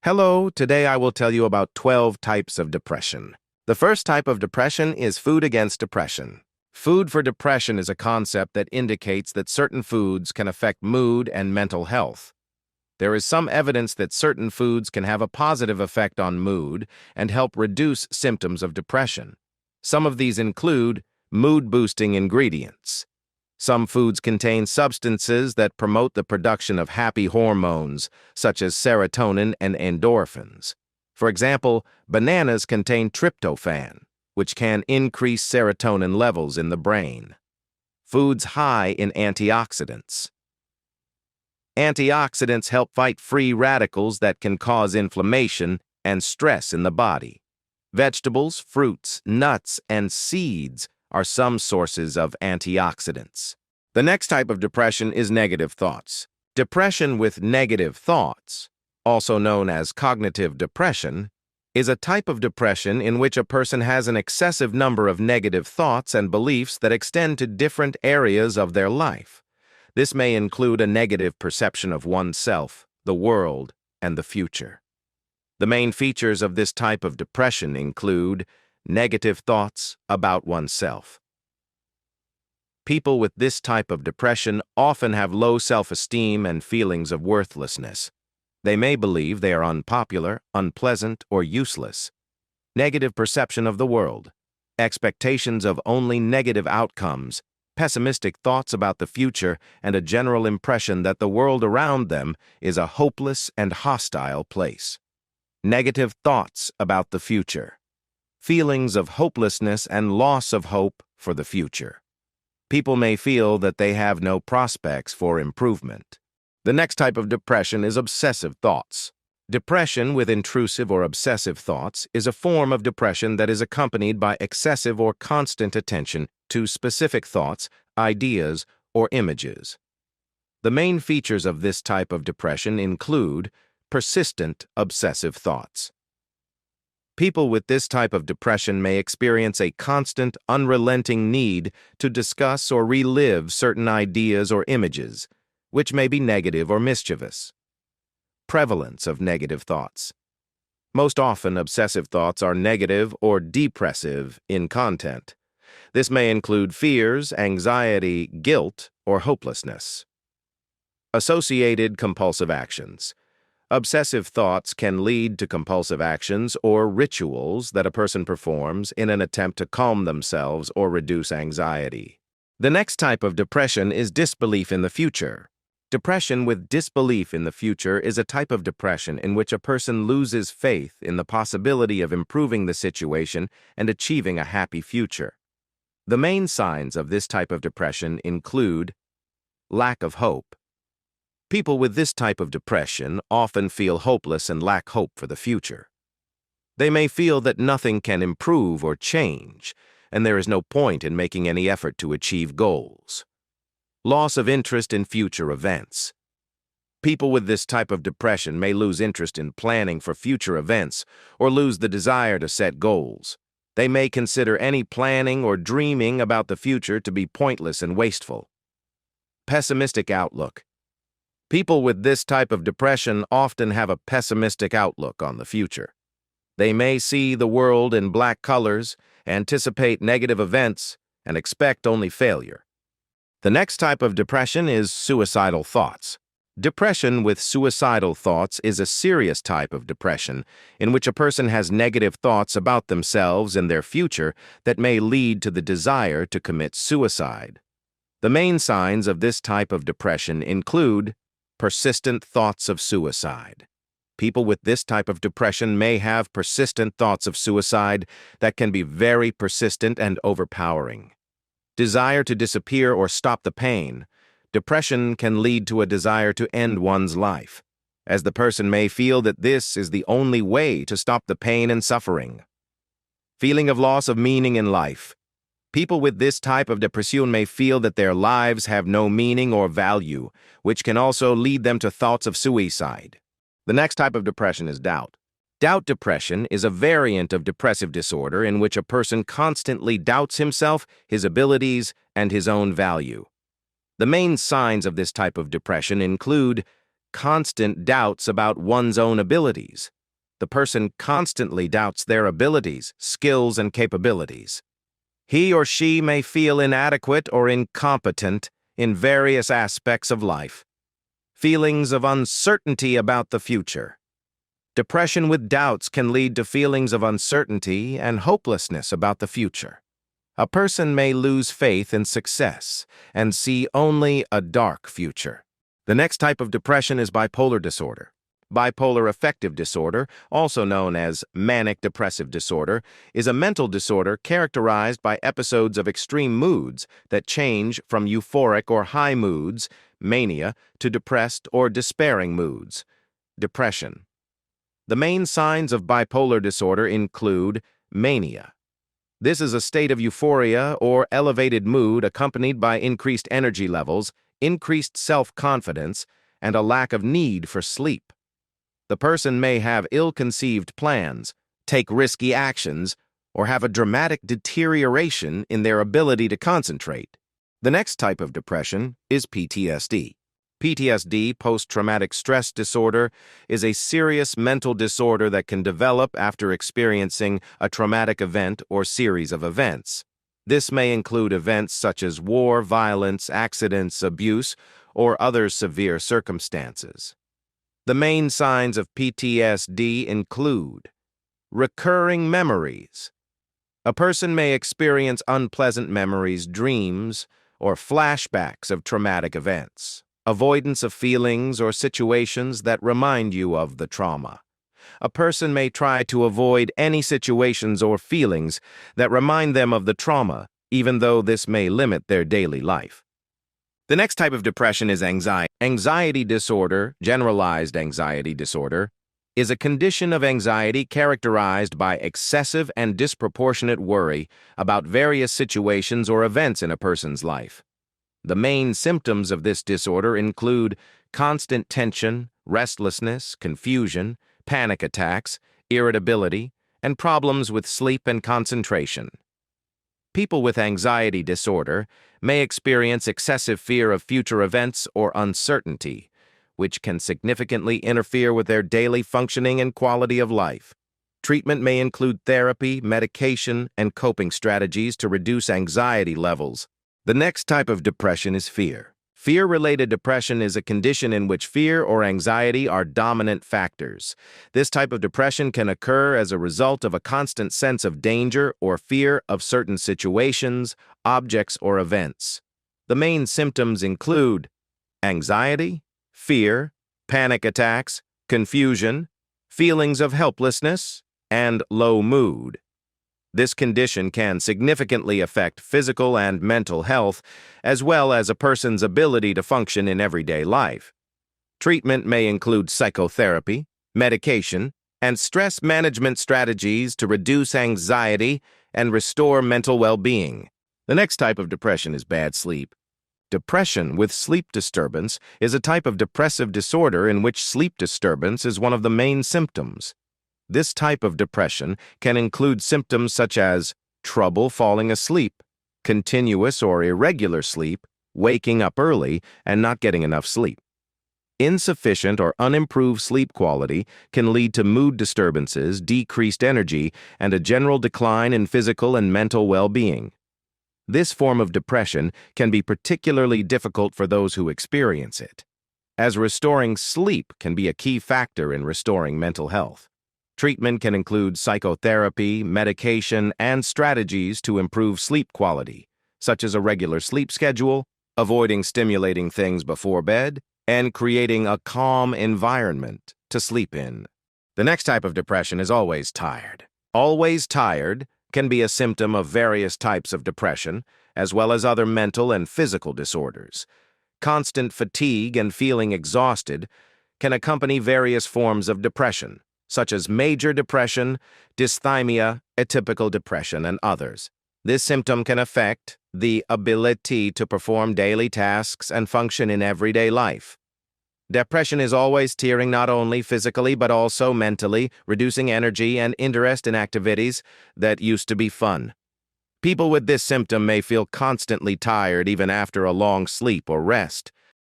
Hello, today I will tell you about 12 types of depression. The first type of depression is food against depression. Food for depression is a concept that indicates that certain foods can affect mood and mental health. There is some evidence that certain foods can have a positive effect on mood and help reduce symptoms of depression. Some of these include mood-boosting ingredients. Some foods contain substances that promote the production of happy hormones, such as serotonin and endorphins. For example, bananas contain tryptophan, which can increase serotonin levels in the brain. Foods high in antioxidants. Antioxidants help fight free radicals that can cause inflammation and stress in the body. Vegetables, fruits, nuts, and seeds are some sources of antioxidants. The next type of depression is negative thoughts. Depression with negative thoughts, also known as cognitive depression, is a type of depression in which a person has an excessive number of negative thoughts and beliefs that extend to different areas of their life. This may include a negative perception of oneself, the world, and the future. The main features of this type of depression include negative thoughts about oneself. People with this type of depression often have low self-esteem and feelings of worthlessness. They may believe they are unpopular, unpleasant, or useless. Negative perception of the world, expectations of only negative outcomes, pessimistic thoughts about the future, and a general impression that the world around them is a hopeless and hostile place. Negative thoughts about the future, feelings of hopelessness and loss of hope for the future. People may feel that they have no prospects for improvement. The next type of depression is obsessive thoughts. Depression with intrusive or obsessive thoughts is a form of depression that is accompanied by excessive or constant attention to specific thoughts, ideas, or images. The main features of this type of depression include persistent obsessive thoughts. People with this type of depression may experience a constant, unrelenting need to discuss or relive certain ideas or images, which may be negative or mischievous. Prevalence of negative thoughts. Most often, obsessive thoughts are negative or depressive in content. This may include fears, anxiety, guilt, or hopelessness. Associated compulsive actions. Obsessive thoughts can lead to compulsive actions or rituals that a person performs in an attempt to calm themselves or reduce anxiety. The next type of depression is disbelief in the future. Depression with disbelief in the future is a type of depression in which a person loses faith in the possibility of improving the situation and achieving a happy future. The main signs of this type of depression include lack of hope. People with this type of depression often feel hopeless and lack hope for the future. They may feel that nothing can improve or change, and there is no point in making any effort to achieve goals. Loss of interest in future events. People with this type of depression may lose interest in planning for future events or lose the desire to set goals. They may consider any planning or dreaming about the future to be pointless and wasteful. Pessimistic outlook. People with this type of depression often have a pessimistic outlook on the future. They may see the world in black colors, anticipate negative events, and expect only failure. The next type of depression is suicidal thoughts. Depression with suicidal thoughts is a serious type of depression in which a person has negative thoughts about themselves and their future that may lead to the desire to commit suicide. The main signs of this type of depression include persistent thoughts of suicide. People with this type of depression may have persistent thoughts of suicide that can be very persistent and overpowering. Desire to disappear or stop the pain. Depression can lead to a desire to end one's life, as the person may feel that this is the only way to stop the pain and suffering. Feeling of loss of meaning in life. People with this type of depression may feel that their lives have no meaning or value, which can also lead them to thoughts of suicide. The next type of depression is doubt. Doubt depression is a variant of depressive disorder in which a person constantly doubts himself, his abilities, and his own value. The main signs of this type of depression include constant doubts about one's own abilities. The person constantly doubts their abilities, skills, and capabilities. He or she may feel inadequate or incompetent in various aspects of life. Feelings of uncertainty about the future. Depression with doubts can lead to feelings of uncertainty and hopelessness about the future. A person may lose faith in success and see only a dark future. The next type of depression is bipolar disorder. Bipolar affective disorder, also known as manic depressive disorder, is a mental disorder characterized by episodes of extreme moods that change from euphoric or high moods, mania, to depressed or despairing moods, depression. The main signs of bipolar disorder include mania. This is a state of euphoria or elevated mood accompanied by increased energy levels, increased self-confidence, and a lack of need for sleep. The person may have ill-conceived plans, take risky actions, or have a dramatic deterioration in their ability to concentrate. The next type of depression is PTSD. PTSD, post-traumatic stress disorder, is a serious mental disorder that can develop after experiencing a traumatic event or series of events. This may include events such as war, violence, accidents, abuse, or other severe circumstances. The main signs of PTSD include recurring memories. A person may experience unpleasant memories, dreams, or flashbacks of traumatic events. Avoidance of feelings or situations that remind you of the trauma. A person may try to avoid any situations or feelings that remind them of the trauma, even though this may limit their daily life. The next type of depression is anxiety. Anxiety disorder, generalized anxiety disorder, is a condition of anxiety characterized by excessive and disproportionate worry about various situations or events in a person's life. The main symptoms of this disorder include constant tension, restlessness, confusion, panic attacks, irritability, and problems with sleep and concentration. People with anxiety disorder may experience excessive fear of future events or uncertainty, which can significantly interfere with their daily functioning and quality of life. Treatment may include therapy, medication, and coping strategies to reduce anxiety levels. The next type of depression is fear. Fear-related depression is a condition in which fear or anxiety are dominant factors. This type of depression can occur as a result of a constant sense of danger or fear of certain situations, objects, or events. The main symptoms include anxiety, fear, panic attacks, confusion, feelings of helplessness, and low mood. This condition can significantly affect physical and mental health, as well as a person's ability to function in everyday life. Treatment may include psychotherapy, medication, and stress management strategies to reduce anxiety and restore mental well-being. The next type of depression is bad sleep. Depression with sleep disturbance is a type of depressive disorder in which sleep disturbance is one of the main symptoms. This type of depression can include symptoms such as trouble falling asleep, continuous or irregular sleep, waking up early, and not getting enough sleep. Insufficient or unimproved sleep quality can lead to mood disturbances, decreased energy, and a general decline in physical and mental well-being. This form of depression can be particularly difficult for those who experience it, as restoring sleep can be a key factor in restoring mental health. Treatment can include psychotherapy, medication, and strategies to improve sleep quality, such as a regular sleep schedule, avoiding stimulating things before bed, and creating a calm environment to sleep in. The next type of depression is always tired. Always tired can be a symptom of various types of depression, as well as other mental and physical disorders. Constant fatigue and feeling exhausted can accompany various forms of depression, such as major depression, dysthymia, atypical depression, and others. This symptom can affect the ability to perform daily tasks and function in everyday life. Depression is always tiring not only physically but also mentally, reducing energy and interest in activities that used to be fun. People with this symptom may feel constantly tired even after a long sleep or rest.